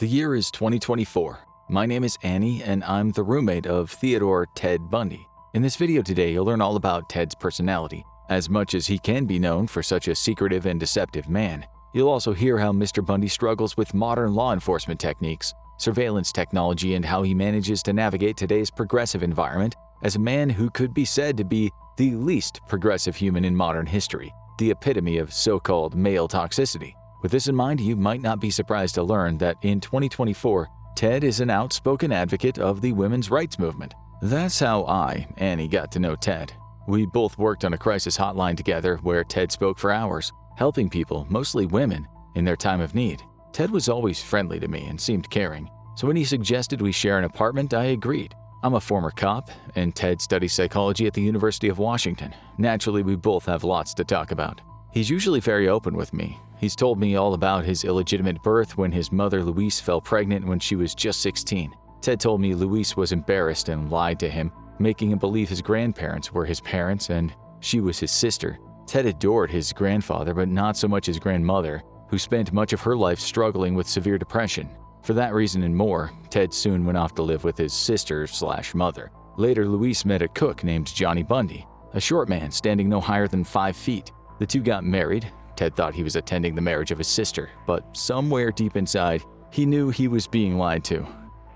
The year is 2024. My name is Annie, and I'm the roommate of Theodore Ted Bundy. In this video today, you'll learn all about Ted's personality. As much as he can be known for such a secretive and deceptive man, you'll also hear how Mr. Bundy struggles with modern law enforcement techniques, surveillance technology, and how he manages to navigate today's progressive environment as a man who could be said to be the least progressive human in modern history, the epitome of so-called male toxicity. With this in mind, you might not be surprised to learn that in 2024, Ted is an outspoken advocate of the women's rights movement. That's how Annie, got to know Ted. We both worked on a crisis hotline together where Ted spoke for hours, helping people, mostly women, in their time of need. Ted was always friendly to me and seemed caring, so when he suggested we share an apartment, I agreed. I'm a former cop, and Ted studies psychology at the University of Washington. Naturally, we both have lots to talk about. He's usually very open with me. He's told me all about his illegitimate birth when his mother Louise fell pregnant when she was just 16. Ted told me Louise was embarrassed and lied to him, making him believe his grandparents were his parents and she was his sister. Ted adored his grandfather, but not so much his grandmother, who spent much of her life struggling with severe depression. For that reason and more, Ted soon went off to live with his sister/mother. Later, Louise met a cook named Johnny Bundy, a short man standing no higher than 5 feet. The two got married. Ted thought he was attending the marriage of his sister, but somewhere deep inside, he knew he was being lied to.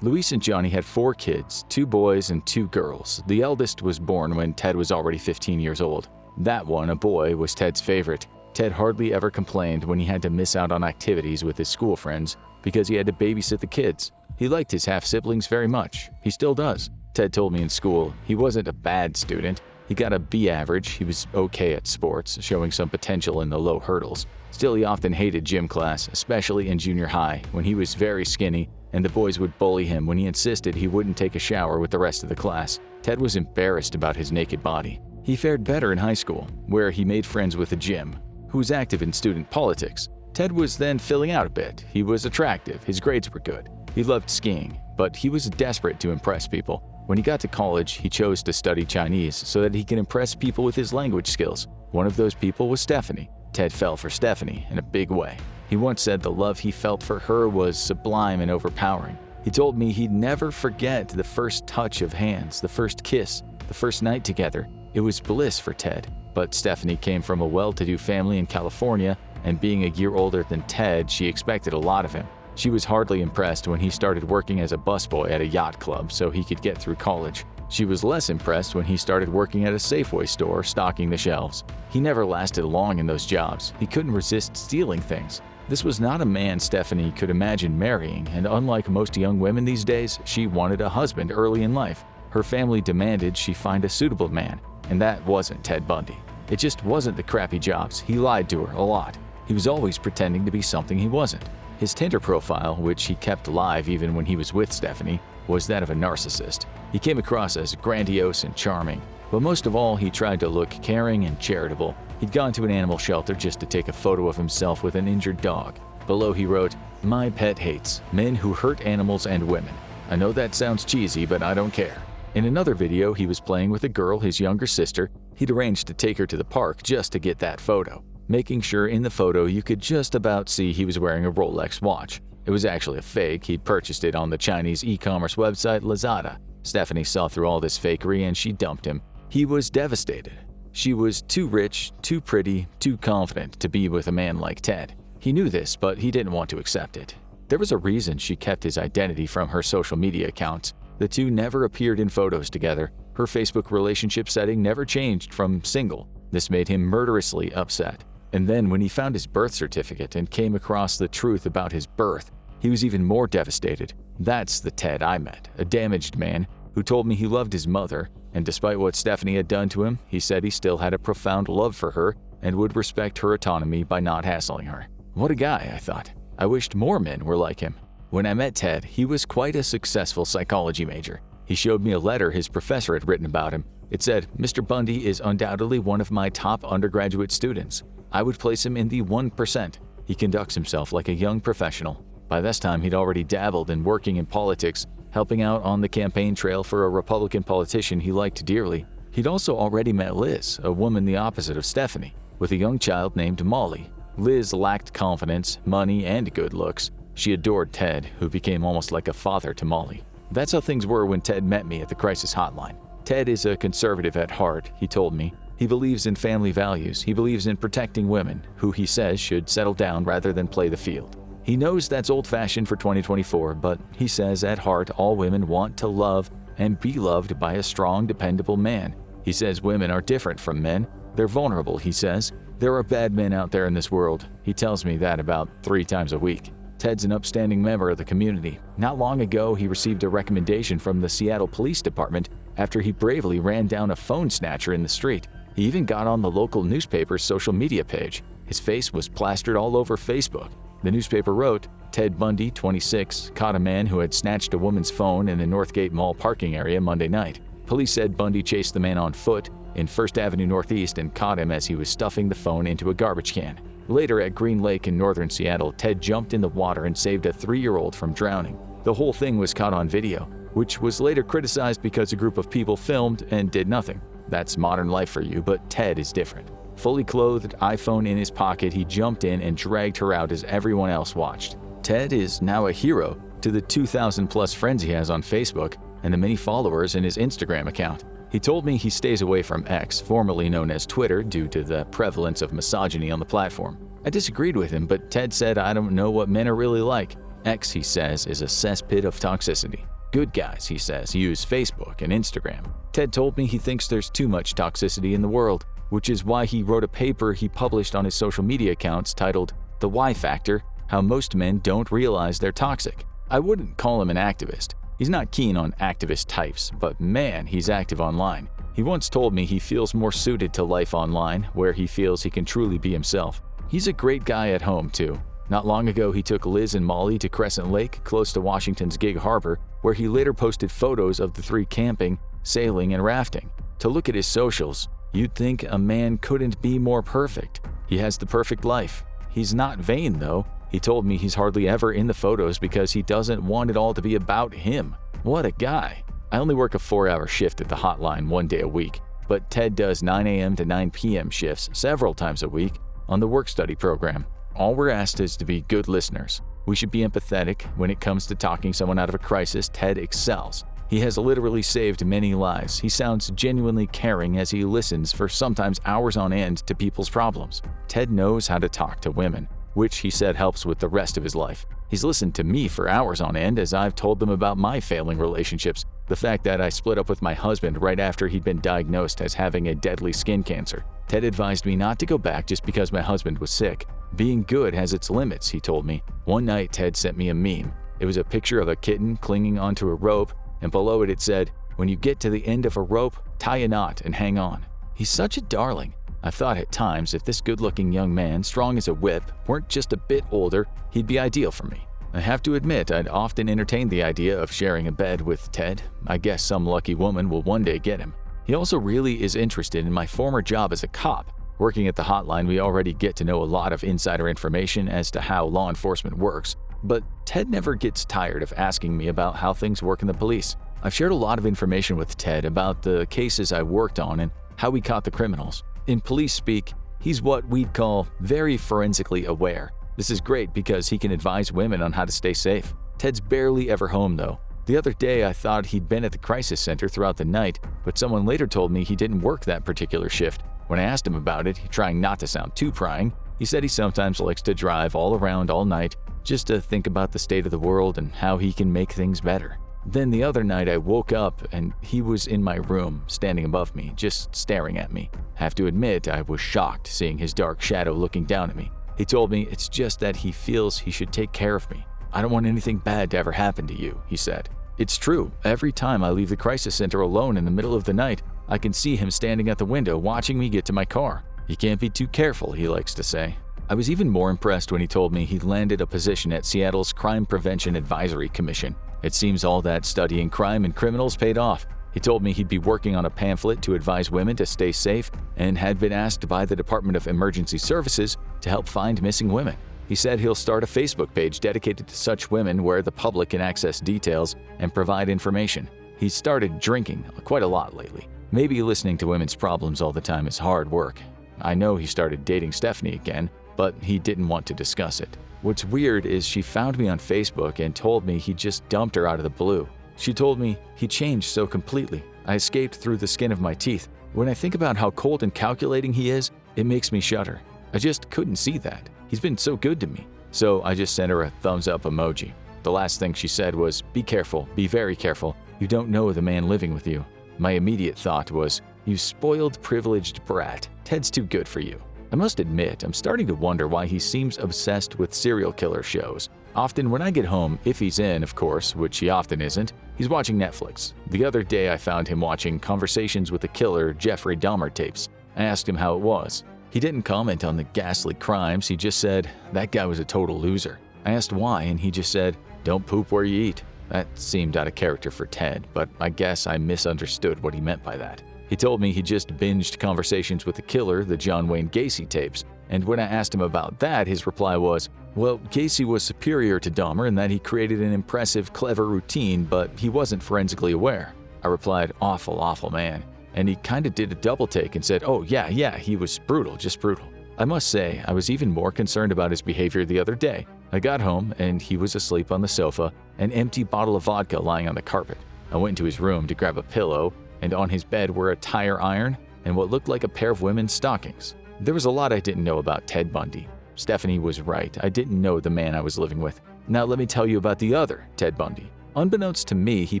Louise and Johnny had 4 kids, 2 boys and 2 girls. The eldest was born when Ted was already 15 years old. That one, a boy, was Ted's favorite. Ted hardly ever complained when he had to miss out on activities with his school friends because he had to babysit the kids. He liked his half-siblings very much. He still does. Ted told me in school he wasn't a bad student. He got a B average, he was okay at sports, showing some potential in the low hurdles. Still, he often hated gym class, especially in junior high, when he was very skinny and the boys would bully him when he insisted he wouldn't take a shower with the rest of the class. Ted was embarrassed about his naked body. He fared better in high school, where he made friends with Jim, who was active in student politics. Ted was then filling out a bit. He was attractive, his grades were good. He loved skiing, but he was desperate to impress people. When he got to college, he chose to study Chinese so that he could impress people with his language skills. One of those people was Stephanie. Ted fell for Stephanie in a big way. He once said the love he felt for her was sublime and overpowering. He told me he'd never forget the first touch of hands, the first kiss, the first night together. It was bliss for Ted. But Stephanie came from a well-to-do family in California, and being a year older than Ted, she expected a lot of him. She was hardly impressed when he started working as a busboy at a yacht club so he could get through college. She was less impressed when he started working at a Safeway store stocking the shelves. He never lasted long in those jobs. He couldn't resist stealing things. This was not a man Stephanie could imagine marrying, and unlike most young women these days, she wanted a husband early in life. Her family demanded she find a suitable man, and that wasn't Ted Bundy. It just wasn't the crappy jobs. He lied to her a lot. He was always pretending to be something he wasn't. His Tinder profile, which he kept live even when he was with Stephanie, was that of a narcissist. He came across as grandiose and charming, but most of all, he tried to look caring and charitable. He'd gone to an animal shelter just to take a photo of himself with an injured dog. Below he wrote, "My pet hates men who hurt animals and women. I know that sounds cheesy, but I don't care." In another video, he was playing with a girl, his younger sister. He'd arranged to take her to the park just to get that photo, making sure in the photo you could just about see he was wearing a Rolex watch. It was actually a fake. He'd purchased it on the Chinese e-commerce website Lazada. Stephanie saw through all this fakery and she dumped him. He was devastated. She was too rich, too pretty, too confident to be with a man like Ted. He knew this, but he didn't want to accept it. There was a reason she kept his identity from her social media accounts. The two never appeared in photos together. Her Facebook relationship setting never changed from single. This made him murderously upset. And then when he found his birth certificate and came across the truth about his birth, he was even more devastated. That's the Ted I met, a damaged man who told me he loved his mother, and despite what Stephanie had done to him, he said he still had a profound love for her and would respect her autonomy by not hassling her. What a guy, I thought. I wished more men were like him. When I met Ted, he was quite a successful psychology major. He showed me a letter his professor had written about him. It said, "Mr. Bundy is undoubtedly one of my top undergraduate students. I would place him in the 1%. He conducts himself like a young professional." By this time, he'd already dabbled in working in politics, helping out on the campaign trail for a Republican politician he liked dearly. He'd also already met Liz, a woman the opposite of Stephanie, with a young child named Molly. Liz lacked confidence, money, and good looks. She adored Ted, who became almost like a father to Molly. That's how things were when Ted met me at the crisis hotline. Ted is a conservative at heart, he told me. He believes in family values. He believes in protecting women, who he says should settle down rather than play the field. He knows that's old-fashioned for 2024, but he says at heart all women want to love and be loved by a strong, dependable man. He says women are different from men. They're vulnerable, he says. There are bad men out there in this world. He tells me that about 3 times a week. Ted's an upstanding member of the community. Not long ago, he received a recommendation from the Seattle Police Department after he bravely ran down a phone snatcher in the street. He even got on the local newspaper's social media page. His face was plastered all over Facebook. The newspaper wrote, Ted Bundy, 26, caught a man who had snatched a woman's phone in the Northgate Mall parking area Monday night. Police said Bundy chased the man on foot in First Avenue Northeast and caught him as he was stuffing the phone into a garbage can. Later at Green Lake in northern Seattle, Ted jumped in the water and saved a 3-year-old from drowning. The whole thing was caught on video, which was later criticized because a group of people filmed and did nothing. That's modern life for you, but Ted is different. Fully clothed, iPhone in his pocket, he jumped in and dragged her out as everyone else watched. Ted is now a hero to the 2,000-plus friends he has on Facebook and the many followers in his Instagram account. He told me he stays away from X, formerly known as Twitter, due to the prevalence of misogyny on the platform. I disagreed with him, but Ted said I don't know what men are really like. X, he says, is a cesspit of toxicity. Good guys, he says, use Facebook and Instagram. Ted told me he thinks there's too much toxicity in the world, which is why he wrote a paper he published on his social media accounts titled The Why Factor: How Most Men Don't Realize They're Toxic. I wouldn't call him an activist. He's not keen on activist types, but man, he's active online. He once told me he feels more suited to life online, where he feels he can truly be himself. He's a great guy at home, too. Not long ago, he took Liz and Molly to Crescent Lake, close to Washington's Gig Harbor, where he later posted photos of the 3 camping, sailing, and rafting. To look at his socials, you'd think a man couldn't be more perfect. He has the perfect life. He's not vain, though. He told me he's hardly ever in the photos because he doesn't want it all to be about him. What a guy. I only work a 4-hour shift at the hotline 1 day a week, but Ted does 9 a.m. to 9 p.m. shifts several times a week on the work-study program. All we're asked is to be good listeners. We should be empathetic. When it comes to talking someone out of a crisis, Ted excels. He has literally saved many lives. He sounds genuinely caring as he listens for sometimes hours on end to people's problems. Ted knows how to talk to women, which he said helps with the rest of his life. He's listened to me for hours on end as I've told them about my failing relationships, the fact that I split up with my husband right after he'd been diagnosed as having a deadly skin cancer. Ted advised me not to go back just because my husband was sick. Being good has its limits, he told me. One night, Ted sent me a meme. It was a picture of a kitten clinging onto a rope, and below it said, "When you get to the end of a rope, tie a knot and hang on." He's such a darling. I thought at times if this good-looking young man, strong as a whip, weren't just a bit older, he'd be ideal for me. I have to admit I'd often entertained the idea of sharing a bed with Ted. I guess some lucky woman will one day get him. He also really is interested in my former job as a cop. Working at the hotline, we already get to know a lot of insider information as to how law enforcement works, but Ted never gets tired of asking me about how things work in the police. I've shared a lot of information with Ted about the cases I worked on and how we caught the criminals. In police speak, he's what we'd call very forensically aware. This is great because he can advise women on how to stay safe. Ted's barely ever home, though. The other day, I thought he'd been at the crisis center throughout the night, but someone later told me he didn't work that particular shift. When I asked him about it, trying not to sound too prying, he said he sometimes likes to drive all around all night just to think about the state of the world and how he can make things better. Then the other night I woke up and he was in my room, standing above me, just staring at me. Have to admit, I was shocked seeing his dark shadow looking down at me. He told me it's just that he feels he should take care of me. "I don't want anything bad to ever happen to you," he said. It's true. Every time I leave the crisis center alone in the middle of the night, I can see him standing at the window watching me get to my car. "You can't be too careful," he likes to say. I was even more impressed when he told me he'd landed a position at Seattle's Crime Prevention Advisory Commission. It seems all that studying crime and criminals paid off. He told me he'd be working on a pamphlet to advise women to stay safe and had been asked by the Department of Emergency Services to help find missing women. He said he'll start a Facebook page dedicated to such women where the public can access details and provide information. He's started drinking quite a lot lately. Maybe listening to women's problems all the time is hard work. I know he started dating Stephanie again, but he didn't want to discuss it. What's weird is she found me on Facebook and told me he just dumped her out of the blue. She told me he changed so completely. I escaped through the skin of my teeth. When I think about how cold and calculating he is, it makes me shudder. I just couldn't see that. He's been so good to me. So I just sent her a thumbs up emoji. The last thing she said was, "Be careful, be very careful. You don't know the man living with you." My immediate thought was, "You spoiled, privileged brat. Ted's too good for you." I must admit, I'm starting to wonder why he seems obsessed with serial killer shows. Often when I get home, if he's in, of course, which he often isn't, he's watching Netflix. The other day I found him watching Conversations with the Killer Jeffrey Dahmer tapes. I asked him how it was. He didn't comment on the ghastly crimes, he just said, "That guy was a total loser." I asked why, and he just said, "Don't poop where you eat." That seemed out of character for Ted, but I guess I misunderstood what he meant by that. He told me he just binged Conversations with the Killer, the John Wayne Gacy tapes, and when I asked him about that, his reply was, "Well, Gacy was superior to Dahmer in that he created an impressive, clever routine, but he wasn't forensically aware." I replied, awful man. And he kinda did a double take and said, "Oh yeah, he was brutal, just brutal." I must say, I was even more concerned about his behavior the other day. I got home and he was asleep on the sofa, an empty bottle of vodka lying on the carpet. I went into his room to grab a pillow, and on his bed were a tire iron and what looked like a pair of women's stockings. There was a lot I didn't know about Ted Bundy. Stephanie was right, I didn't know the man I was living with. Now let me tell you about the other Ted Bundy. Unbeknownst to me, he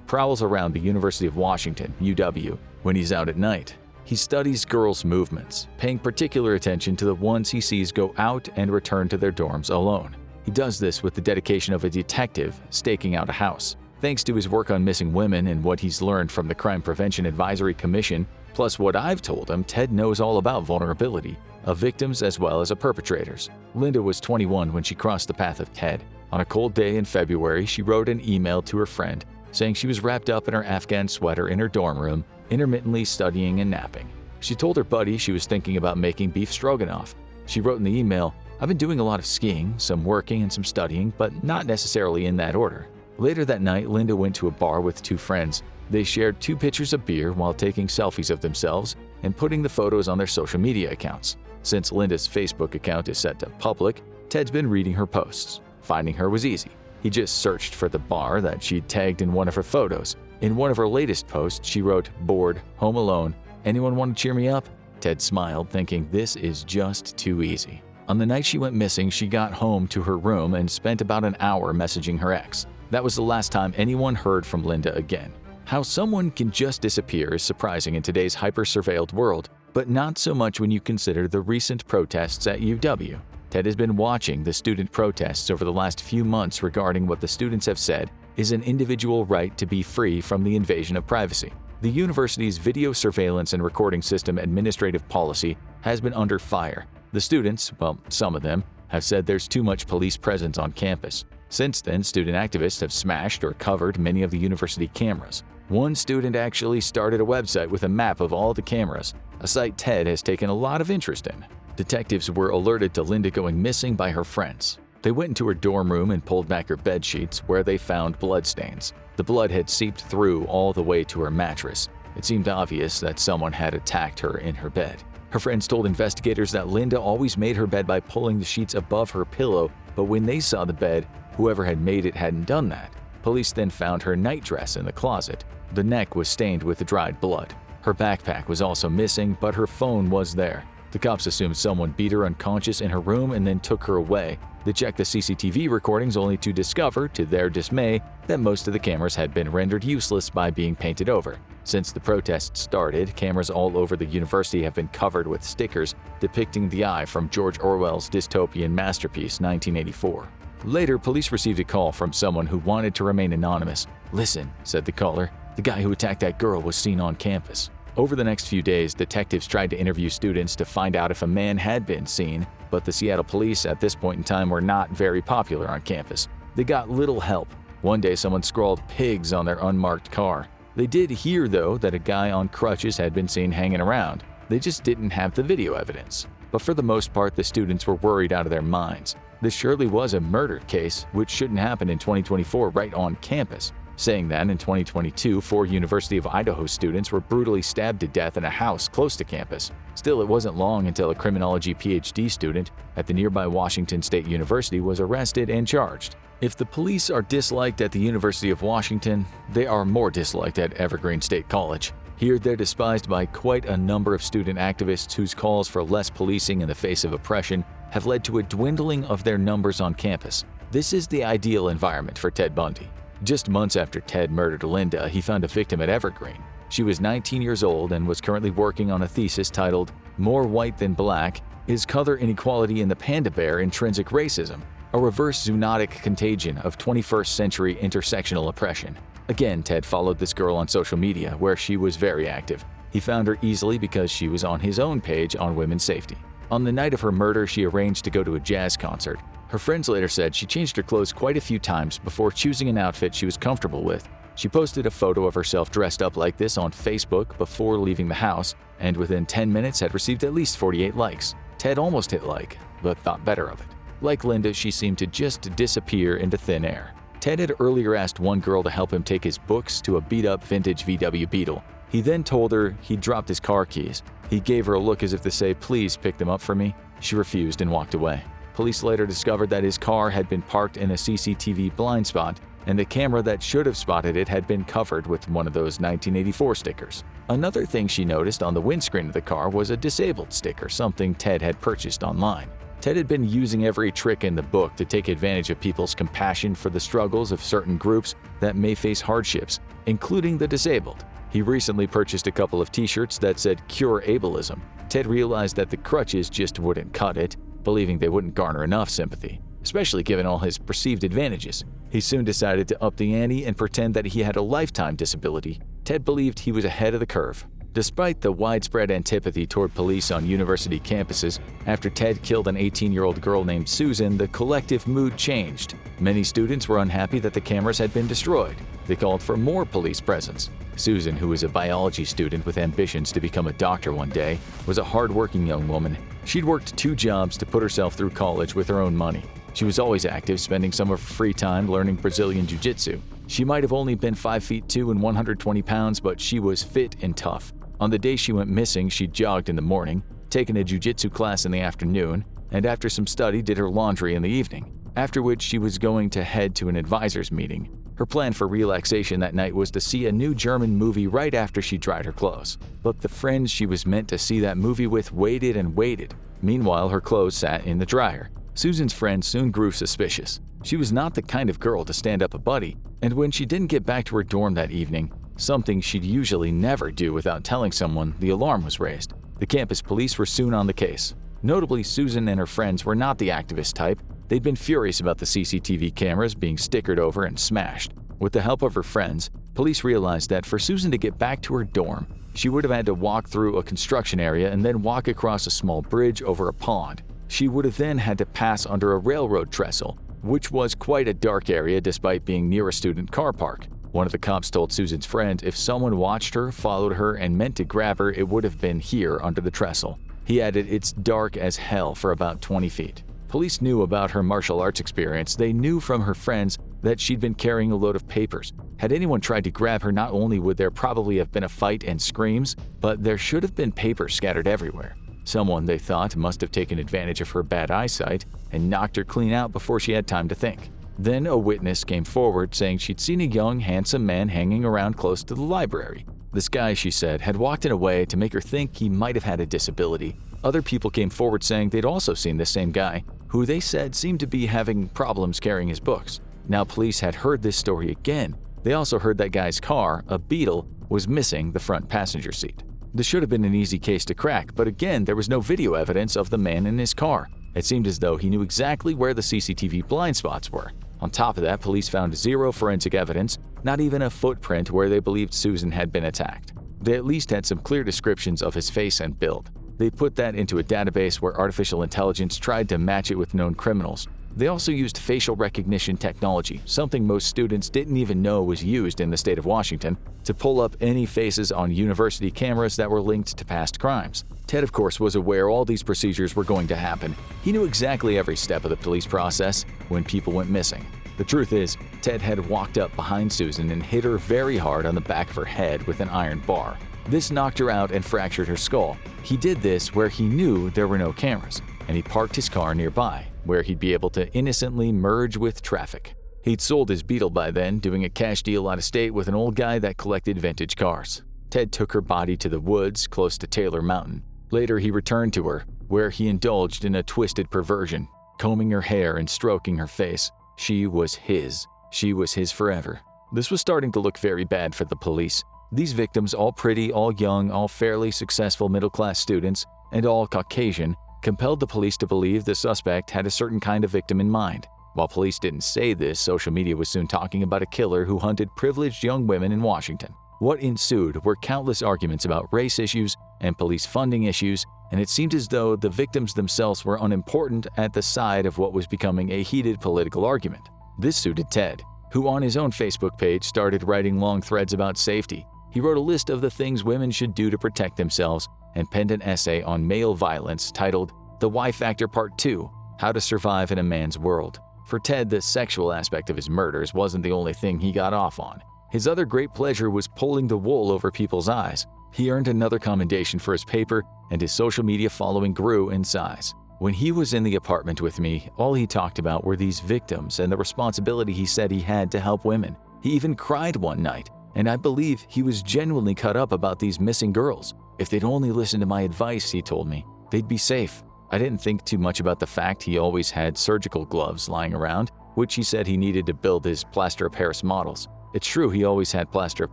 prowls around the University of Washington, UW, when he's out at night. He studies girls' movements, paying particular attention to the ones he sees go out and return to their dorms alone. He does this with the dedication of a detective staking out a house. Thanks to his work on missing women and what he's learned from the Crime Prevention Advisory Commission, plus what I've told him, Ted knows all about vulnerability, of victims as well as of perpetrators. Linda was 21 when she crossed the path of Ted. On a cold day in February, she wrote an email to her friend saying she was wrapped up in her Afghan sweater in her dorm room, intermittently studying and napping. She told her buddy she was thinking about making beef stroganoff. She wrote in the email, "I've been doing a lot of skiing, some working and some studying, but not necessarily in that order." Later that night, Linda went to a bar with two friends. They shared 2 pitchers of beer while taking selfies of themselves and putting the photos on their social media accounts. Since Linda's Facebook account is set to public, Ted's been reading her posts. Finding her was easy. He just searched for the bar that she'd tagged in one of her photos. In one of her latest posts, she wrote, "Bored, home alone. Anyone want to cheer me up?" Ted smiled, thinking this is just too easy. On the night she went missing, she got home to her room and spent about an hour messaging her ex. That was the last time anyone heard from Linda again. How someone can just disappear is surprising in today's hyper-surveilled world, but not so much when you consider the recent protests at UW. Ted has been watching the student protests over the last few months regarding what the students have said is an individual right to be free from the invasion of privacy. The university's video surveillance and recording system administrative policy has been under fire. The students, well, some of them, have said there's too much police presence on campus. Since then, student activists have smashed or covered many of the university cameras. One student actually started a website with a map of all the cameras, a site Ted has taken a lot of interest in. Detectives were alerted to Linda going missing by her friends. They went into her dorm room and pulled back her bed sheets, where they found bloodstains. The blood had seeped through all the way to her mattress. It seemed obvious that someone had attacked her in her bed. Her friends told investigators that Linda always made her bed by pulling the sheets above her pillow, but when they saw the bed, whoever had made it hadn't done that. Police then found her nightdress in the closet. The neck was stained with dried blood. Her backpack was also missing, but her phone was there. The cops assumed someone beat her unconscious in her room and then took her away. They checked the CCTV recordings only to discover, to their dismay, that most of the cameras had been rendered useless by being painted over. Since the protests started, cameras all over the university have been covered with stickers depicting the eye from George Orwell's dystopian masterpiece, 1984. Later, police received a call from someone who wanted to remain anonymous. "Listen," said the caller, "the guy who attacked that girl was seen on campus." Over the next few days, detectives tried to interview students to find out if a man had been seen, but the Seattle police at this point in time were not very popular on campus. They got little help. One day someone scrawled "pigs" on their unmarked car. They did hear, though, that a guy on crutches had been seen hanging around. They just didn't have the video evidence. But for the most part, the students were worried out of their minds. This surely was a murder case, which shouldn't happen in 2024 right on campus. saying that in 2022, 4 University of Idaho students were brutally stabbed to death in a house close to campus. Still, it wasn't long until a criminology PhD student at the nearby Washington State University was arrested and charged. If the police are disliked at the University of Washington, they are more disliked at Evergreen State College. Here, they're despised by quite a number of student activists whose calls for less policing in the face of oppression have led to a dwindling of their numbers on campus. This is the ideal environment for Ted Bundy. Just months after Ted murdered Linda, he found a victim at Evergreen. She was 19 years old and was currently working on a thesis titled "More White Than Black: Is Color Inequality in the Panda Bear Intrinsic Racism? A Reverse Zoonotic Contagion of 21st Century Intersectional Oppression." Again, Ted followed this girl on social media, where she was very active. He found her easily because she was on his own page on women's safety. On the night of her murder, she arranged to go to a jazz concert. Her friends later said she changed her clothes quite a few times before choosing an outfit she was comfortable with. She posted a photo of herself dressed up like this on Facebook before leaving the house, and within 10 minutes had received at least 48 likes. Ted almost hit like, but thought better of it. Like Linda, she seemed to just disappear into thin air. Ted had earlier asked one girl to help him take his books to a beat-up vintage VW Beetle. He then told her he'd dropped his car keys. He gave her a look as if to say, "Please pick them up for me." She refused and walked away. Police later discovered that his car had been parked in a CCTV blind spot, and the camera that should have spotted it had been covered with one of those 1984 stickers. Another thing she noticed on the windscreen of the car was a disabled sticker, something Ted had purchased online. Ted had been using every trick in the book to take advantage of people's compassion for the struggles of certain groups that may face hardships, including the disabled. He recently purchased a couple of t-shirts that said "Cure Ableism." Ted realized that the crutches just wouldn't cut it, believing they wouldn't garner enough sympathy, especially given all his perceived advantages. He soon decided to up the ante and pretend that he had a lifetime disability. Ted believed he was ahead of the curve. Despite the widespread antipathy toward police on university campuses, after Ted killed an 18-year-old girl named Susan, the collective mood changed. Many students were unhappy that the cameras had been destroyed. They called for more police presence. Susan, who was a biology student with ambitions to become a doctor one day, was a hard-working young woman. She'd worked 2 jobs to put herself through college with her own money. She was always active, spending some of her free time learning Brazilian jiu-jitsu. She might have only been 5'2" and 120 pounds, but she was fit and tough. On the day she went missing, she jogged in the morning, taken a jiu-jitsu class in the afternoon, and after some study did her laundry in the evening, after which she was going to head to an advisor's meeting. Her plan for relaxation that night was to see a new German movie right after she dried her clothes. But the friends she was meant to see that movie with waited and waited. Meanwhile, her clothes sat in the dryer. Susan's friends soon grew suspicious. She was not the kind of girl to stand up a buddy, and when she didn't get back to her dorm that evening, something she'd usually never do without telling someone, the alarm was raised. The campus police were soon on the case. Notably, Susan and her friends were not the activist type. They'd been furious about the CCTV cameras being stickered over and smashed. With the help of her friends, police realized that for Susan to get back to her dorm, she would have had to walk through a construction area and then walk across a small bridge over a pond. She would have then had to pass under a railroad trestle, which was quite a dark area despite being near a student car park. One of the cops told Susan's friend if someone watched her, followed her, and meant to grab her, it would have been here under the trestle. He added, "It's dark as hell for about 20 feet. Police knew about her martial arts experience. They knew from her friends that she'd been carrying a load of papers. Had anyone tried to grab her, not only would there probably have been a fight and screams, but there should have been papers scattered everywhere. Someone, they thought, must have taken advantage of her bad eyesight and knocked her clean out before she had time to think." Then a witness came forward saying she'd seen a young, handsome man hanging around close to the library. This guy, she said, had walked in a way to make her think he might have had a disability. Other people came forward saying they'd also seen this same guy, who they said seemed to be having problems carrying his books. Now police had heard this story again. They also heard that guy's car, a Beetle, was missing the front passenger seat. This should have been an easy case to crack, but again, there was no video evidence of the man in his car. It seemed as though he knew exactly where the CCTV blind spots were. On top of that, police found 0 forensic evidence, not even a footprint where they believed Susan had been attacked. They at least had some clear descriptions of his face and build. They put that into a database where artificial intelligence tried to match it with known criminals. They also used facial recognition technology, something most students didn't even know was used in the state of Washington, to pull up any faces on university cameras that were linked to past crimes. Ted, of course, was aware all these procedures were going to happen. He knew exactly every step of the police process when people went missing. The truth is, Ted had walked up behind Susan and hit her very hard on the back of her head with an iron bar. This knocked her out and fractured her skull. He did this where he knew there were no cameras, and he parked his car nearby, where he'd be able to innocently merge with traffic. He'd sold his Beetle by then, doing a cash deal out of state with an old guy that collected vintage cars. Ted took her body to the woods close to Taylor Mountain. Later, he returned to her, where he indulged in a twisted perversion, combing her hair and stroking her face. She was his. She was his forever. This was starting to look very bad for the police. These victims, all pretty, all young, all fairly successful middle-class students, and all Caucasian, compelled the police to believe the suspect had a certain kind of victim in mind. While police didn't say this, social media was soon talking about a killer who hunted privileged young women in Washington. What ensued were countless arguments about race issues and police funding issues, and it seemed as though the victims themselves were unimportant at the side of what was becoming a heated political argument. This suited Ted, who on his own Facebook page started writing long threads about safety. He wrote a list of the things women should do to protect themselves and penned an essay on male violence titled The Y Factor Part 2: How to Survive in a Man's World. For Ted, the sexual aspect of his murders wasn't the only thing he got off on. His other great pleasure was pulling the wool over people's eyes. He earned another commendation for his paper, and his social media following grew in size. When he was in the apartment with me, all he talked about were these victims and the responsibility he said he had to help women. He even cried one night, and I believe he was genuinely cut up about these missing girls. If they'd only listened to my advice, he told me, they'd be safe. I didn't think too much about the fact he always had surgical gloves lying around, which he said he needed to build his plaster of Paris models. It's true he always had plaster of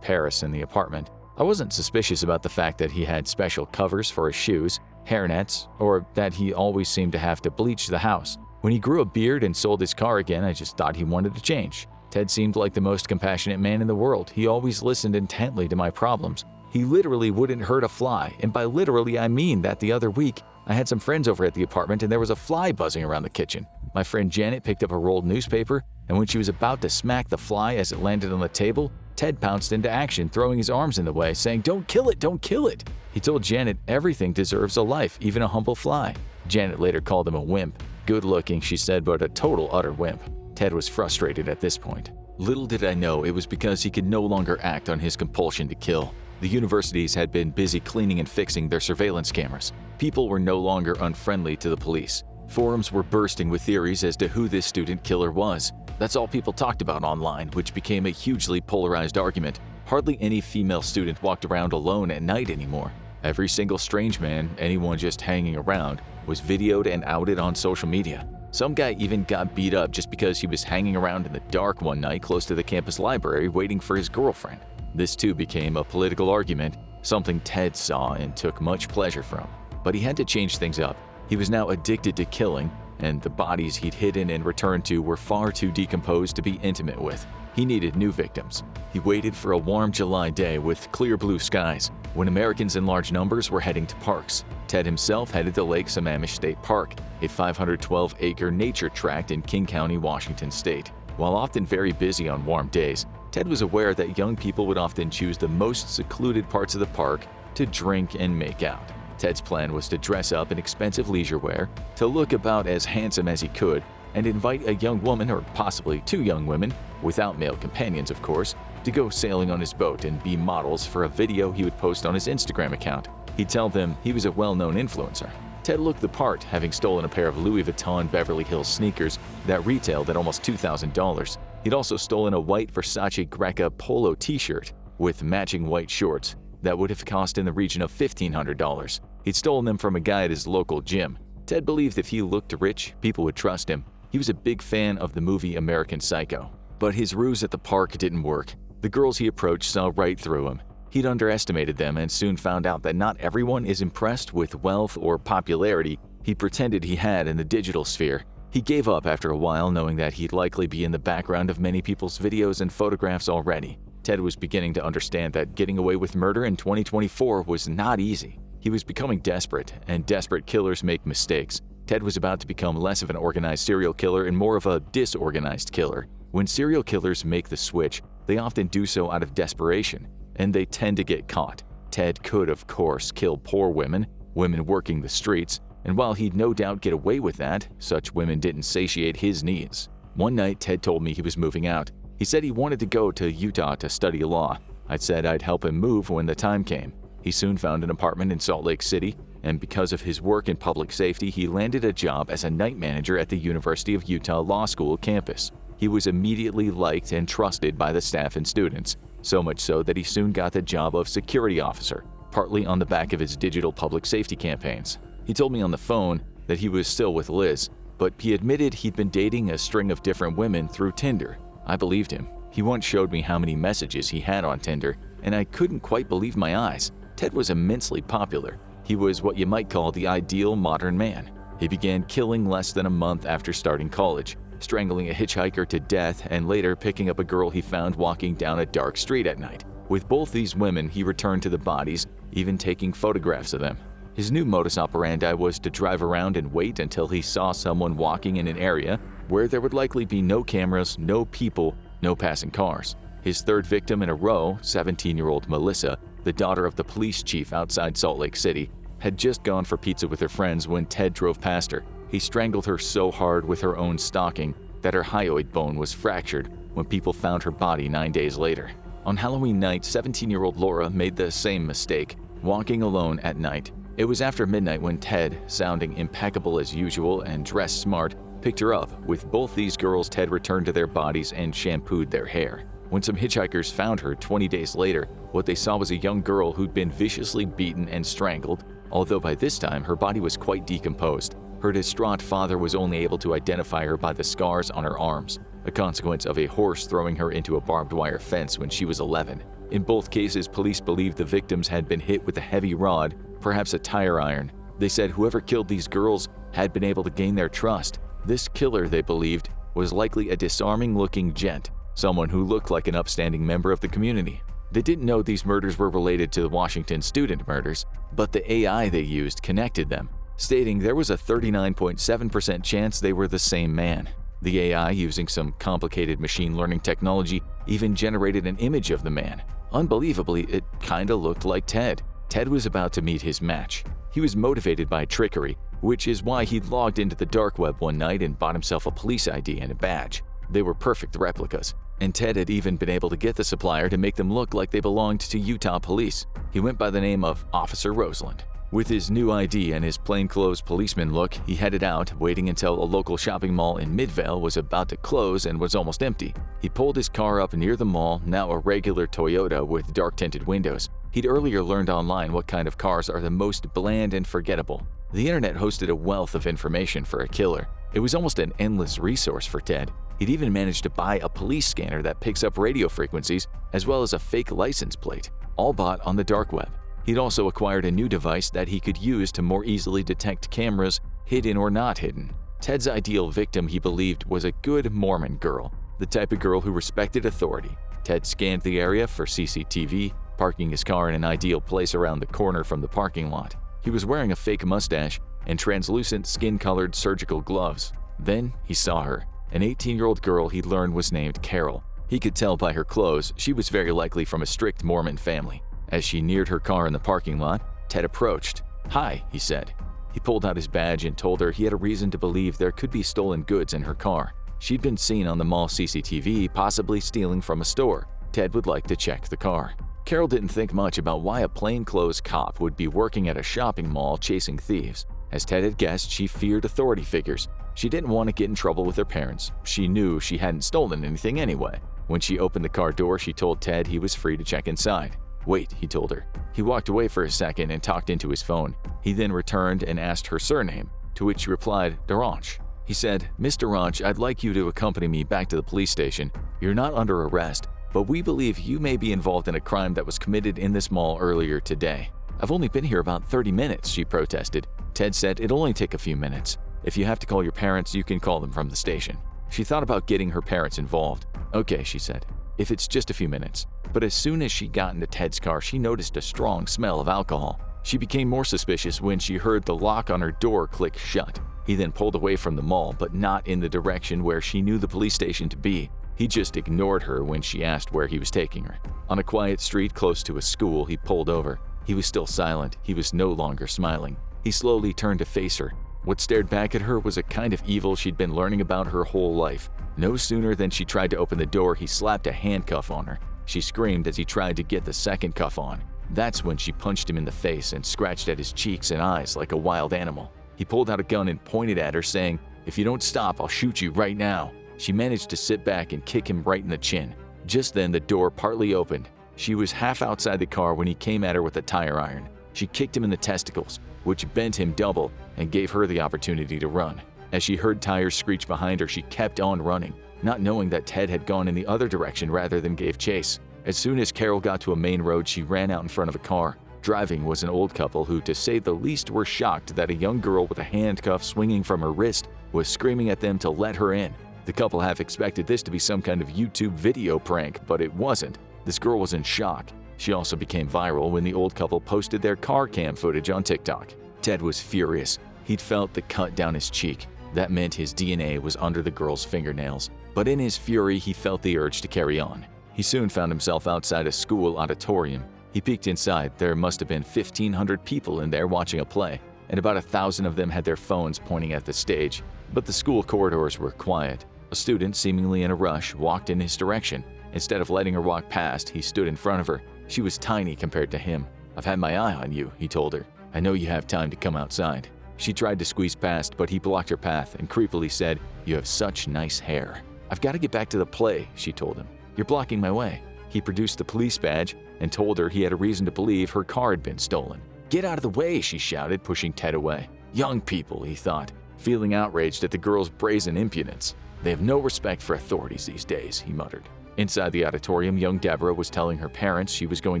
Paris in the apartment. I wasn't suspicious about the fact that he had special covers for his shoes, hairnets, or that he always seemed to have to bleach the house. When he grew a beard and sold his car again, I just thought he wanted to change. Ted seemed like the most compassionate man in the world. He always listened intently to my problems. He literally wouldn't hurt a fly, and by literally I mean that the other week, I had some friends over at the apartment and there was a fly buzzing around the kitchen. My friend Janet picked up a rolled newspaper, and when she was about to smack the fly as it landed on the table, Ted pounced into action, throwing his arms in the way, saying, "Don't kill it, don't kill it." He told Janet everything deserves a life, even a humble fly. Janet later called him a wimp. Good looking, she said, but a total utter wimp. Ted was frustrated at this point. Little did I know it was because he could no longer act on his compulsion to kill. The universities had been busy cleaning and fixing their surveillance cameras. People were no longer unfriendly to the police. Forums were bursting with theories as to who this student killer was. That's all people talked about online, which became a hugely polarized argument. Hardly any female student walked around alone at night anymore. Every single strange man, anyone just hanging around, was videoed and outed on social media. Some guy even got beat up just because he was hanging around in the dark one night close to the campus library waiting for his girlfriend. This too became a political argument, something Ted saw and took much pleasure from. But he had to change things up. He was now addicted to killing, and the bodies he'd hidden and returned to were far too decomposed to be intimate with. He needed new victims. He waited for a warm July day with clear blue skies, when Americans in large numbers were heading to parks. Ted himself headed to Lake Sammamish State Park, a 512-acre nature tract in King County, Washington State. While often very busy on warm days, Ted was aware that young people would often choose the most secluded parts of the park to drink and make out. Ted's plan was to dress up in expensive leisure wear, to look about as handsome as he could, and invite a young woman, or possibly two young women, without male companions of course, to go sailing on his boat and be models for a video he would post on his Instagram account. He'd tell them he was a well-known influencer. Ted looked the part, having stolen a pair of Louis Vuitton Beverly Hills sneakers that retailed at almost $2,000. He'd also stolen a white Versace Greca polo t-shirt with matching white shorts that would have cost in the region of $1,500. He'd stolen them from a guy at his local gym. Ted believed if he looked rich, people would trust him. He was a big fan of the movie American Psycho. But his ruse at the park didn't work. The girls he approached saw right through him. He'd underestimated them and soon found out that not everyone is impressed with wealth or popularity he pretended he had in the digital sphere. He gave up after a while, knowing that he'd likely be in the background of many people's videos and photographs already. Ted was beginning to understand that getting away with murder in 2024 was not easy. He was becoming desperate, and desperate killers make mistakes. Ted was about to become less of an organized serial killer and more of a disorganized killer. When serial killers make the switch, they often do so out of desperation, and they tend to get caught. Ted could, of course, kill poor women, women working the streets, and while he'd no doubt get away with that, such women didn't satiate his needs. One night, Ted told me he was moving out. He said he wanted to go to Utah to study law. I said I'd help him move when the time came. He soon found an apartment in Salt Lake City, and because of his work in public safety, he landed a job as a night manager at the University of Utah Law School campus. He was immediately liked and trusted by the staff and students, so much so that he soon got the job of security officer, partly on the back of his digital public safety campaigns. He told me on the phone that he was still with Liz, but he admitted he'd been dating a string of different women through Tinder. I believed him. He once showed me how many messages he had on Tinder, and I couldn't quite believe my eyes. Ted was immensely popular. He was what you might call the ideal modern man. He began killing less than a month after starting college, strangling a hitchhiker to death and later picking up a girl he found walking down a dark street at night. With both these women, he returned to the bodies, even taking photographs of them. His new modus operandi was to drive around and wait until he saw someone walking in an area where there would likely be no cameras, no people, no passing cars. His third victim in a row, 17-year-old Melissa, the daughter of the police chief outside Salt Lake City, had just gone for pizza with her friends when Ted drove past her. He strangled her so hard with her own stocking that her hyoid bone was fractured when people found her body 9 days later. On Halloween night, 17-year-old Laura made the same mistake, walking alone at night. It was after midnight when Ted, sounding impeccable as usual and dressed smart, picked her up. With both these girls, Ted returned to their bodies and shampooed their hair. When some hitchhikers found her 20 days later, what they saw was a young girl who'd been viciously beaten and strangled, although by this time her body was quite decomposed. Her distraught father was only able to identify her by the scars on her arms, a consequence of a horse throwing her into a barbed wire fence when she was 11. In both cases, police believed the victims had been hit with a heavy rod, perhaps a tire iron. They said whoever killed these girls had been able to gain their trust. This killer, they believed, was likely a disarming-looking gent, someone who looked like an upstanding member of the community. They didn't know these murders were related to the Washington student murders, but the AI they used connected them, stating there was a 39.7% chance they were the same man. The AI, using some complicated machine learning technology, even generated an image of the man. Unbelievably, it kinda looked like Ted. Ted was about to meet his match. He was motivated by trickery, which is why he logged into the dark web one night and bought himself a police ID and a badge. They were perfect replicas, and Ted had even been able to get the supplier to make them look like they belonged to Utah police. He went by the name of Officer Roseland. With his new ID and his plainclothes policeman look, he headed out, waiting until a local shopping mall in Midvale was about to close and was almost empty. He pulled his car up near the mall, now a regular Toyota with dark-tinted windows. He'd earlier learned online what kind of cars are the most bland and forgettable. The internet hosted a wealth of information for a killer. It was almost an endless resource for Ted. He'd even managed to buy a police scanner that picks up radio frequencies, as well as a fake license plate, all bought on the dark web. He'd also acquired a new device that he could use to more easily detect cameras, hidden or not hidden. Ted's ideal victim, he believed, was a good Mormon girl, the type of girl who respected authority. Ted scanned the area for CCTV, parking his car in an ideal place around the corner from the parking lot. He was wearing a fake mustache and translucent skin-colored surgical gloves. Then he saw her, an 18-year-old girl he learned was named Carol. He could tell by her clothes she was very likely from a strict Mormon family. As she neared her car in the parking lot, Ted approached. "Hi," he said. He pulled out his badge and told her he had a reason to believe there could be stolen goods in her car. She'd been seen on the mall CCTV, possibly stealing from a store. Ted would like to check the car. Carol didn't think much about why a plainclothes cop would be working at a shopping mall chasing thieves. As Ted had guessed, she feared authority figures. She didn't want to get in trouble with her parents. She knew she hadn't stolen anything anyway. When she opened the car door, she told Ted he was free to check inside. "Wait," he told her. He walked away for a second and talked into his phone. He then returned and asked her surname, to which she replied, "Duranch." He said, "Miss Duranch, I'd like you to accompany me back to the police station. You're not under arrest, but we believe you may be involved in a crime that was committed in this mall earlier today." "I've only been here about 30 minutes, she protested. Ted said it'll only take a few minutes. If you have to call your parents, you can call them from the station. She thought about getting her parents involved. "Okay," she said, "if it's just a few minutes." But as soon as she got into Ted's car, she noticed a strong smell of alcohol. She became more suspicious when she heard the lock on her door click shut. He then pulled away from the mall, but not in the direction where she knew the police station to be. He just ignored her when she asked where he was taking her. On a quiet street close to a school, he pulled over. He was still silent. He was no longer smiling. He slowly turned to face her. What stared back at her was a kind of evil she'd been learning about her whole life. No sooner than she tried to open the door, he slapped a handcuff on her. She screamed as he tried to get the second cuff on. That's when she punched him in the face and scratched at his cheeks and eyes like a wild animal. He pulled out a gun and pointed at her, saying, "If you don't stop, I'll shoot you right now." She managed to sit back and kick him right in the chin. Just then, the door partly opened. She was half outside the car when he came at her with a tire iron. She kicked him in the testicles, which bent him double and gave her the opportunity to run. As she heard tires screech behind her, she kept on running, not knowing that Ted had gone in the other direction rather than gave chase. As soon as Carol got to a main road, she ran out in front of a car. Driving was an old couple who, to say the least, were shocked that a young girl with a handcuff swinging from her wrist was screaming at them to let her in. The couple half expected this to be some kind of YouTube video prank, but it wasn't. This girl was in shock. She also became viral when the old couple posted their car cam footage on TikTok. Ted was furious. He'd felt the cut down his cheek. That meant his DNA was under the girl's fingernails. But in his fury, he felt the urge to carry on. He soon found himself outside a school auditorium. He peeked inside. There must have been 1,500 people in there watching a play, and about 1,000 of them had their phones pointing at the stage. But the school corridors were quiet. A student, seemingly in a rush, walked in his direction. Instead of letting her walk past, he stood in front of her. She was tiny compared to him. "I've had my eye on you," he told her. "I know you have time to come outside." She tried to squeeze past, but he blocked her path and creepily said, "You have such nice hair." "I've got to get back to the play," she told him. "You're blocking my way." He produced the police badge and told her he had a reason to believe her car had been stolen. "Get out of the way," she shouted, pushing Ted away. Young people, he thought, feeling outraged at the girl's brazen impudence. "They have no respect for authorities these days," he muttered. Inside the auditorium, young Deborah was telling her parents she was going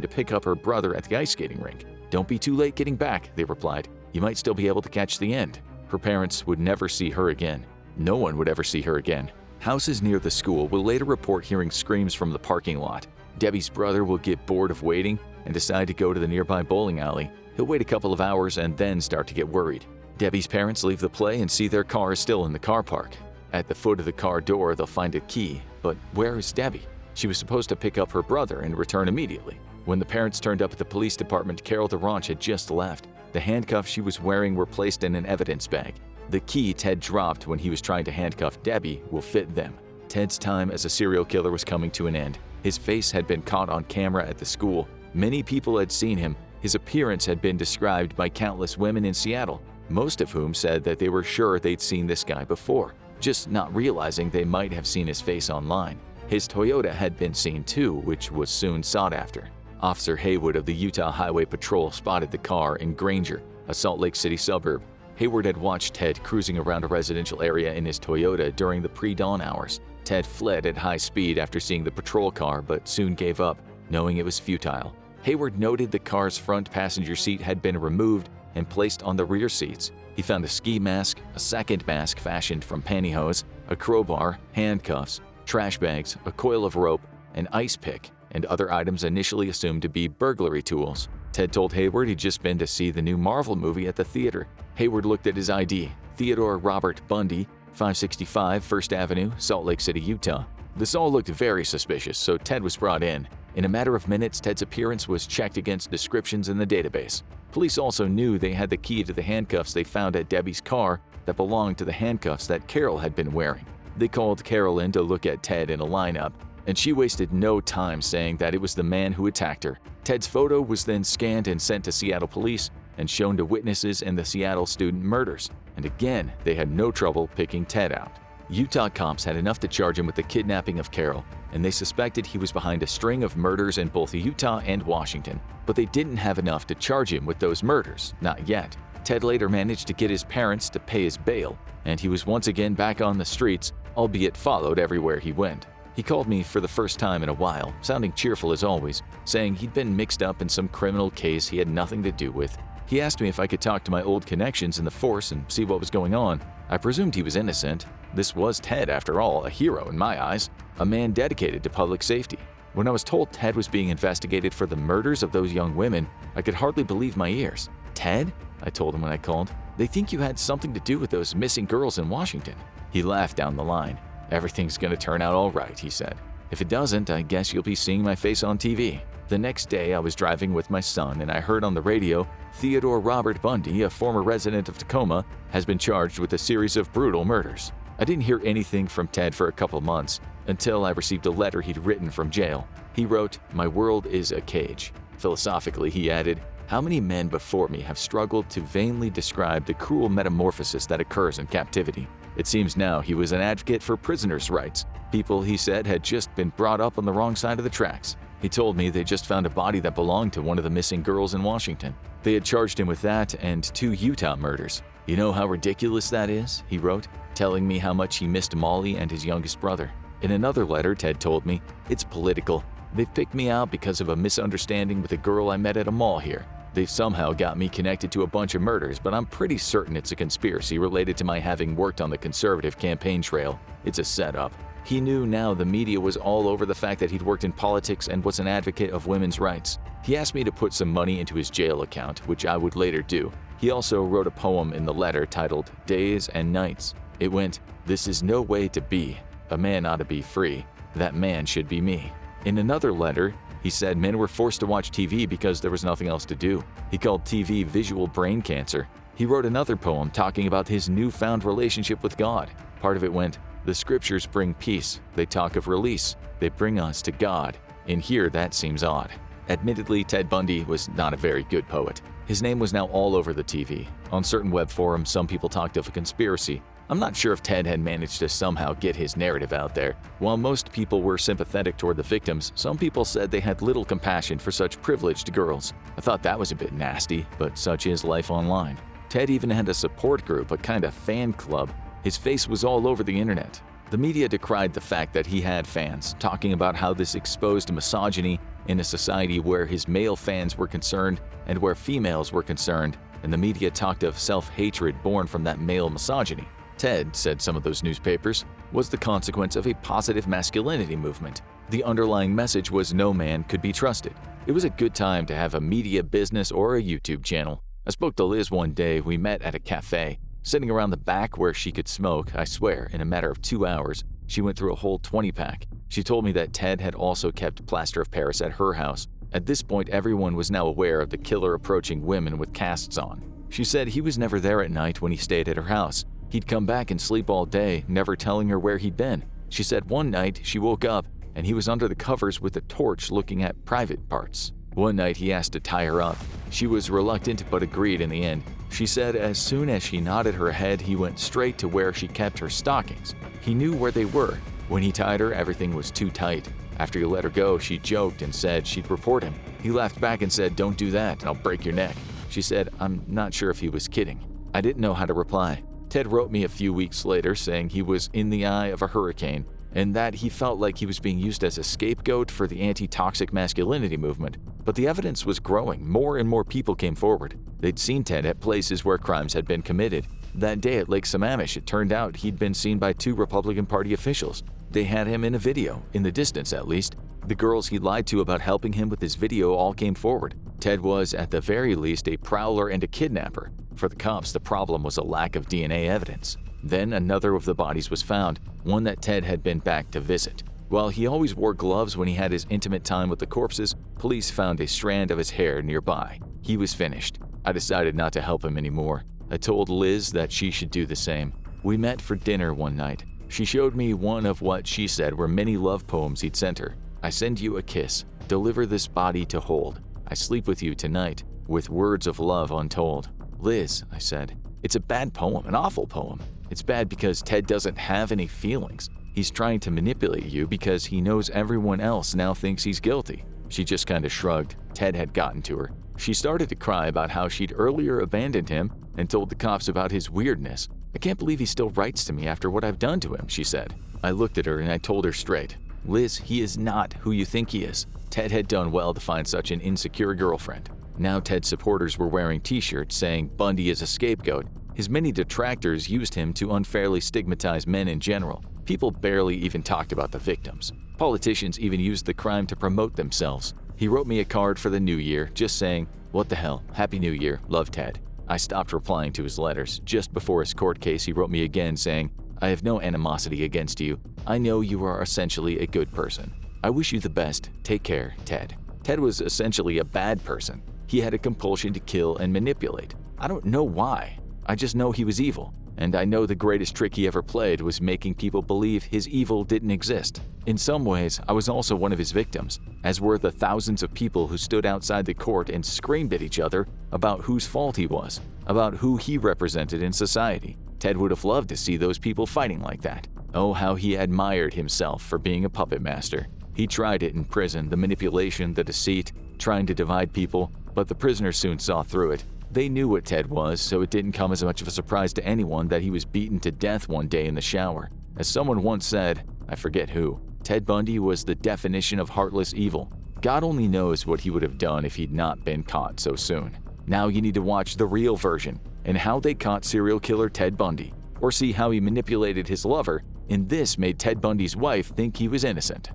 to pick up her brother at the ice skating rink. "Don't be too late getting back," they replied. "You might still be able to catch the end." Her parents would never see her again. No one would ever see her again. Houses near the school will later report hearing screams from the parking lot. Debbie's brother will get bored of waiting and decide to go to the nearby bowling alley. He'll wait a couple of hours and then start to get worried. Debbie's parents leave the play and see their car is still in the car park. At the foot of the car door, they'll find a key. But where is Debbie? She was supposed to pick up her brother and return immediately. When the parents turned up at the police department, Carol DeRanch had just left. The handcuffs she was wearing were placed in an evidence bag. The key Ted dropped when he was trying to handcuff Debbie will fit them. Ted's time as a serial killer was coming to an end. His face had been caught on camera at the school. Many people had seen him. His appearance had been described by countless women in Seattle, most of whom said that they were sure they'd seen this guy before, just not realizing they might have seen his face online. His Toyota had been seen too, which was soon sought after. Officer Haywood of the Utah Highway Patrol spotted the car in Granger, a Salt Lake City suburb. Haywood had watched Ted cruising around a residential area in his Toyota during the pre-dawn hours. Ted fled at high speed after seeing the patrol car, but soon gave up, knowing it was futile. Hayward noted the car's front passenger seat had been removed and placed on the rear seats. He found a ski mask, a second mask fashioned from pantyhose, a crowbar, handcuffs, trash bags, a coil of rope, an ice pick, and other items initially assumed to be burglary tools. Ted told Hayward he'd just been to see the new Marvel movie at the theater. Hayward looked at his ID, Theodore Robert Bundy, 565 First Avenue, Salt Lake City, Utah. This all looked very suspicious, so Ted was brought in. In a matter of minutes, Ted's appearance was checked against descriptions in the database. Police also knew they had the key to the handcuffs they found at Debbie's car that belonged to the handcuffs that Carol had been wearing. They called Carol in to look at Ted in a lineup, and she wasted no time saying that it was the man who attacked her. Ted's photo was then scanned and sent to Seattle police and shown to witnesses in the Seattle student murders, and again, they had no trouble picking Ted out. Utah cops had enough to charge him with the kidnapping of Carol, and they suspected he was behind a string of murders in both Utah and Washington. But they didn't have enough to charge him with those murders, not yet. Ted later managed to get his parents to pay his bail, and he was once again back on the streets, albeit followed everywhere he went. He called me for the first time in a while, sounding cheerful as always, saying he'd been mixed up in some criminal case he had nothing to do with. He asked me if I could talk to my old connections in the force and see what was going on. I presumed he was innocent. This was Ted, after all, a hero in my eyes, a man dedicated to public safety. When I was told Ted was being investigated for the murders of those young women, I could hardly believe my ears. "Ted?" I told him when I called. "They think you had something to do with those missing girls in Washington." He laughed down the line. "Everything's gonna turn out all right," he said. "If it doesn't, I guess you'll be seeing my face on TV." The next day, I was driving with my son and I heard on the radio, Theodore Robert Bundy, a former resident of Tacoma, has been charged with a series of brutal murders. I didn't hear anything from Ted for a couple months until I received a letter he'd written from jail. He wrote, "My world is a cage." Philosophically, he added, "How many men before me have struggled to vainly describe the cruel metamorphosis that occurs in captivity?" It seems now he was an advocate for prisoners' rights. People, he said, had just been brought up on the wrong side of the tracks. He told me they just found a body that belonged to one of the missing girls in Washington. They had charged him with that and 2 Utah murders. "You know how ridiculous that is?" he wrote, telling me how much he missed Molly and his youngest brother. In another letter, Ted told me, "It's political. They've picked me out because of a misunderstanding with a girl I met at a mall here. They've somehow got me connected to a bunch of murders, but I'm pretty certain it's a conspiracy related to my having worked on the conservative campaign trail. It's a setup." He knew now the media was all over the fact that he'd worked in politics and was an advocate of women's rights. He asked me to put some money into his jail account, which I would later do. He also wrote a poem in the letter titled Days and Nights. It went, "This is no way to be. A man ought to be free. That man should be me." In another letter, he said men were forced to watch TV because there was nothing else to do. He called TV visual brain cancer. He wrote another poem talking about his newfound relationship with God. Part of it went, "The scriptures bring peace. They talk of release. They bring us to God. In here, that seems odd." Admittedly, Ted Bundy was not a very good poet. His name was now all over the TV. On certain web forums, some people talked of a conspiracy. I'm not sure if Ted had managed to somehow get his narrative out there. While most people were sympathetic toward the victims, some people said they had little compassion for such privileged girls. I thought that was a bit nasty, but such is life online. Ted even had a support group, a kind of fan club. His face was all over the internet. The media decried the fact that he had fans, talking about how this exposed misogyny in a society where his male fans were concerned and where females were concerned, and the media talked of self-hatred born from that male misogyny. Ted, said some of those newspapers, was the consequence of a positive masculinity movement. The underlying message was no man could be trusted. It was a good time to have a media business or a YouTube channel. I spoke to Liz one day. We met at a cafe. Sitting around the back where she could smoke, I swear, in a matter of 2 hours, she went through a whole 20-pack. She told me that Ted had also kept plaster of Paris at her house. At this point, everyone was now aware of the killer approaching women with casts on. She said he was never there at night when he stayed at her house. He'd come back and sleep all day, never telling her where he'd been. She said one night she woke up and he was under the covers with a torch looking at private parts. One night he asked to tie her up. She was reluctant but agreed in the end. She said as soon as she nodded her head, he went straight to where she kept her stockings. He knew where they were. When he tied her, everything was too tight. After he let her go, she joked and said she'd report him. He laughed back and said, "Don't do that and I'll break your neck." She said, "I'm not sure if he was kidding." I didn't know how to reply. Ted wrote me a few weeks later saying he was in the eye of a hurricane and that he felt like he was being used as a scapegoat for the anti-toxic masculinity movement. But the evidence was growing. More and more people came forward. They'd seen Ted at places where crimes had been committed. That day at Lake Sammamish, it turned out he'd been seen by 2 Republican Party officials. They had him in a video, in the distance at least. The girls he lied to about helping him with his video all came forward. Ted was, at the very least, a prowler and a kidnapper. For the cops, the problem was a lack of DNA evidence. Then another of the bodies was found, one that Ted had been back to visit. While he always wore gloves when he had his intimate time with the corpses, police found a strand of his hair nearby. He was finished. I decided not to help him anymore. I told Liz that she should do the same. We met for dinner one night. She showed me one of what she said were many love poems he'd sent her. "I send you a kiss. Deliver this body to hold. I sleep with you tonight, with words of love untold." "Liz," I said, "it's a bad poem, an awful poem. It's bad because Ted doesn't have any feelings. He's trying to manipulate you because he knows everyone else now thinks he's guilty." She just kind of shrugged. Ted had gotten to her. She started to cry about how she'd earlier abandoned him and told the cops about his weirdness. "I can't believe he still writes to me after what I've done to him," she said. I looked at her and I told her straight, "Liz, he is not who you think he is." Ted had done well to find such an insecure girlfriend. Now Ted's supporters were wearing t-shirts saying Bundy is a scapegoat. His many detractors used him to unfairly stigmatize men in general. People barely even talked about the victims. Politicians even used the crime to promote themselves. He wrote me a card for the new year, just saying, "What the hell, Happy New Year, love Ted." I stopped replying to his letters. Just before his court case, he wrote me again saying, "I have no animosity against you. I know you are essentially a good person. I wish you the best. Take care, Ted." Ted was essentially a bad person. He had a compulsion to kill and manipulate. I don't know why. I just know he was evil. And I know the greatest trick he ever played was making people believe his evil didn't exist. In some ways, I was also one of his victims, as were the thousands of people who stood outside the court and screamed at each other about whose fault he was, about who he represented in society. Ted would have loved to see those people fighting like that. Oh, how he admired himself for being a puppet master. He tried it in prison, the manipulation, the deceit, trying to divide people, but the prisoners soon saw through it. They knew what Ted was, so it didn't come as much of a surprise to anyone that he was beaten to death one day in the shower. As someone once said, I forget who, Ted Bundy was the definition of heartless evil. God only knows what he would have done if he'd not been caught so soon. Now you need to watch the real version and how they caught serial killer Ted Bundy, or see how he manipulated his lover, and this made Ted Bundy's wife think he was innocent.